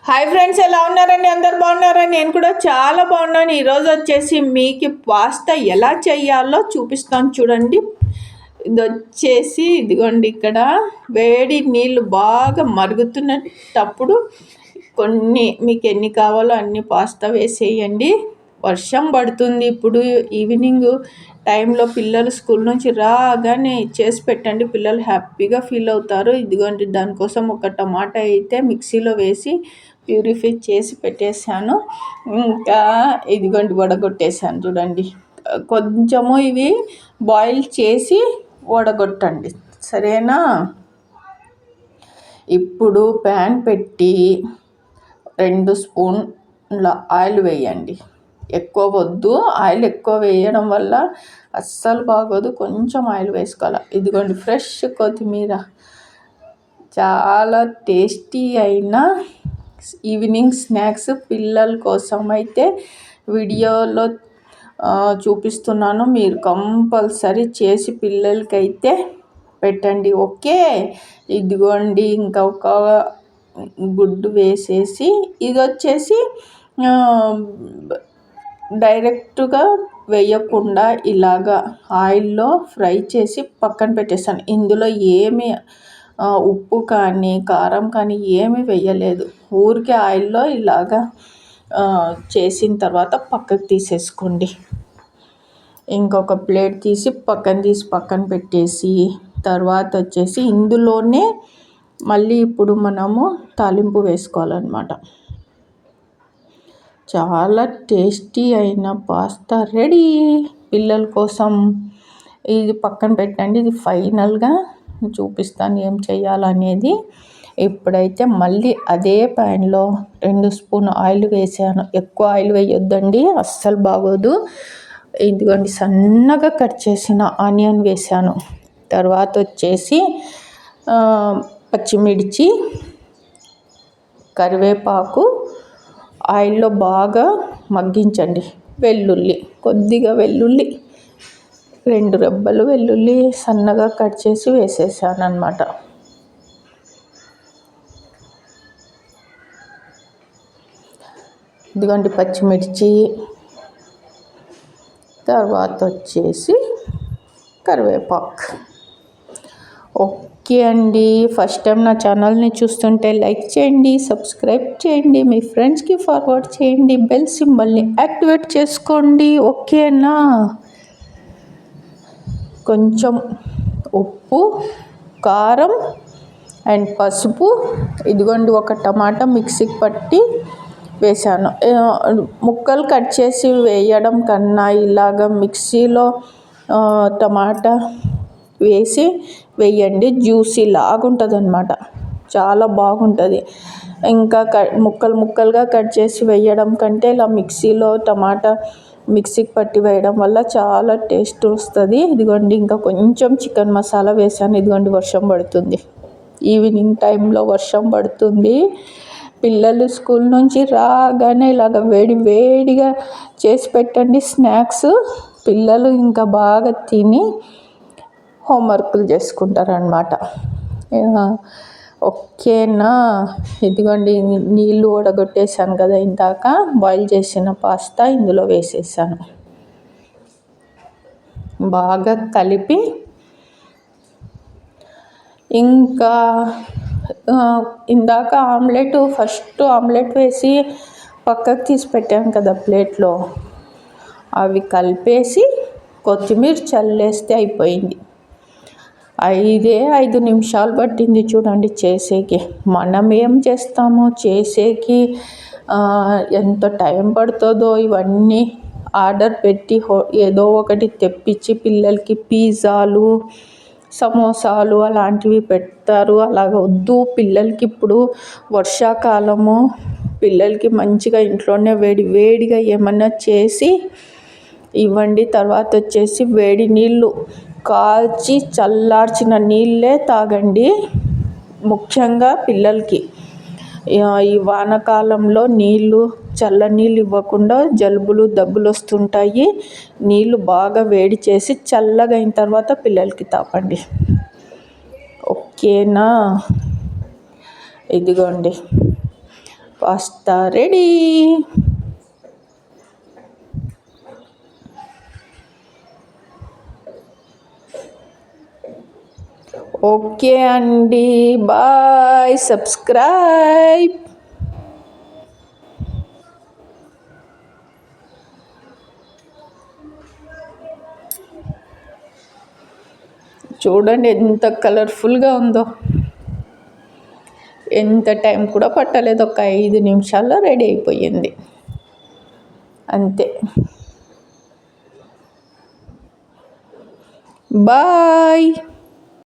Hi friends, ఎలా ఉన్నారండి? అందరు బాగున్నారని నేను కూడా చాలా బాగున్నాను. ఈరోజు వచ్చేసి మీకు పాస్తా ఎలా చేయాలో చూపిస్తాను చూడండి. ఇది వచ్చేసి ఇదిగోండి, ఇక్కడ వేడి నీళ్ళు బాగా మరుగుతున్నప్పుడు కొన్ని మీకు ఎన్ని కావాలో అన్ని పాస్తా వేసేయండి. వర్షం పడుతుంది ఇప్పుడు ఈవినింగ్ టైంలో, పిల్లలు స్కూల్ నుంచి రాగానే చేసి పెట్టండి, పిల్లలు హ్యాపీగా ఫీల్ అవుతారు. ఇదిగోండి, దానికోసం ఒక టమాటా అయితే మిక్సీలో వేసి ప్యూరిఫై చేసి పెట్టేశాను. ఇంకా ఇదిగోండి వడగొట్టేశాను చూడండి. కొంచెము ఇవి బాయిల్ చేసి వడగొట్టండి, సరేనా? ఇప్పుడు ప్యాన్ పెట్టి 2 స్పూన్ల ఆయిల్ వేయండి. ఎక్కువ వద్దు, ఆయిల్ ఎక్కువ వేయడం వల్ల అస్సలు బాగోదు. కొంచెం ఆయిల్ వేసుకోవాలి. ఇదిగోండి ఫ్రెష్ కొత్తిమీర, చాలా టేస్టీ అయిన ఈవినింగ్ స్నాక్స్ పిల్లల కోసం అయితే వీడియోలో చూపిస్తున్నాను. మీరు కంపల్సరీ చేసి పిల్లలకైతే పెట్టండి, ఓకే? ఇదిగోండి, ఇంకా ఒక గుడ్డు వేసేసి ఇది వచ్చేసి డైరెక్ట్గా వేయకుండా ఇలాగా ఆయిల్లో ఫ్రై చేసి పక్కన పెట్టేస్తాను. ఇందులో ఏమి ఉప్పు కానీ కారం కానీ ఏమీ వేయలేదు. ఊరికే ఆయిల్లో ఇలాగా చేసిన తర్వాత పక్కకు తీసేసుకోండి. ఇంకొక ప్లేట్ తీసి పక్కన పెట్టేసి తర్వాత వచ్చేసి ఇందులోనే మళ్ళీ ఇప్పుడు మనము తాలింపు వేసుకోవాలన్నమాట. చాలా టేస్టీ అయిన పాస్తా రెడీ పిల్లల కోసం. ఇది పక్కన పెట్టండి, ఇది ఫైనల్గా చూపిస్తాను ఏం చేయాలనేది. ఇప్పుడైతే మళ్ళీ అదే ప్యాన్లో 2 స్పూన్ ఆయిల్ వేసాను. ఎక్కువ ఆయిల్ వేయొద్దండి, అస్సలు బాగోదు. ఇదిగోండి, సన్నగా కట్ చేసిన ఆనియన్ వేసాను. తర్వాత వచ్చేసి పచ్చిమిర్చి, కరివేపాకు ఆయిల్లో బాగా మగ్గించండి. వెల్లుల్లి, కొద్దిగా వెల్లుల్లి, 2 రెబ్బలు వెల్లుల్లి సన్నగా కట్ చేసి వేసేసాను అన్నమాట. ఇదిగోండి పచ్చిమిర్చి, తర్వాత వచ్చేసి కరివేపాకు. ఓకే అండి, ఫస్ట్ టైం నా ఛానల్ని చూస్తుంటే లైక్ చేయండి, సబ్స్క్రైబ్ చేయండి, మీ ఫ్రెండ్స్కి ఫార్వర్డ్ చేయండి, బెల్ సింబల్ని యాక్టివేట్ చేసుకోండి, ఓకేనా? కొంచెం ఉప్పు, కారం అండ్ పసుపు. ఇదిగోండి, ఒక టమాటా మిక్సీకి పట్టి వేసాను. ముక్కలు కట్ చేసి వేయడం కన్నా ఇలాగ మిక్సీలో టమాటా వేసి వేయండి, జ్యూసీ లాగా ఉంటుంది అన్నమాట, చాలా బాగుంటుంది. ఇంకా ముక్కలుగా కట్ చేసి వేయడం కంటే ఇలా మిక్సీలో టమాటా మిక్సీకి పట్టి వేయడం వల్ల చాలా టేస్ట్ వస్తుంది. ఇదిగోండి, ఇంకా కొంచెం చికెన్ మసాలా వేసాను. ఇదిగోండి, వర్షం పడుతుంది, ఈవినింగ్ టైంలో వర్షం పడుతుంది. పిల్లలు స్కూల్ నుంచి రాగానే ఇలాగ వేడిగా చేసి పెట్టండి స్నాక్స్. పిల్లలు ఇంకా బాగా తిని హోంవర్క్లు చేసుకుంటారనమాట, ఓకేనా? ఇదిగోండి, నీళ్ళు వడగొట్టేసాను కదా ఇందాక, బాయిల్ చేసిన పాస్తా ఇందులో వేసేసాను. బాగా కలిపి ఇంకా ఇందాక ఫస్ట్ ఆమ్లెట్ వేసి పక్కకు తీసి పెట్టాను కదా ప్లేట్లో, అవి కలిపేసి కొత్తిమీర చల్లేస్తే అయిపోయింది. 5 నిమిషాలు పట్టింది చూడండి చేసేకి. మనం ఏం చేస్తామో చేసేకి ఎంత టైం పడుతుందో. ఇవన్నీ ఆర్డర్ పెట్టి ఏదో ఒకటి తెప్పించి పిల్లలకి పిజ్జాలు, సమోసాలు అలాంటివి పెడతారు. అలాగ వద్దు పిల్లలకి. ఇప్పుడు వర్షాకాలము, పిల్లలకి మంచిగా ఇంట్లోనే వేడిగా ఏమన్నా చేసి ఇవ్వండి. తర్వాత వచ్చేసి వేడి నీళ్ళు కాల్చి చల్లార్చిన నీళ్ళే తాగండి, ముఖ్యంగా పిల్లలకి. ఈ వానాకాలంలో చల్లనీళ్ళు ఇవ్వకుండా జలుబులు దగ్గులు వస్తుంటాయి. నీళ్ళు బాగా వేడి చేసి చల్లగా అయిన తర్వాత పిల్లలకి తాపండి, ఓకేనా? ఇదిగోండి, పాస్తా రెడీ. ఓకే అండి, బాయ్. సబ్స్క్రైబ్. చూడండి ఎంత కలర్ఫుల్గా ఉందో. ఎంత టైం కూడా పట్టలేదు, ఒక 5 నిమిషాల్లో రెడీ అయిపోయింది అంతే. బాయ్.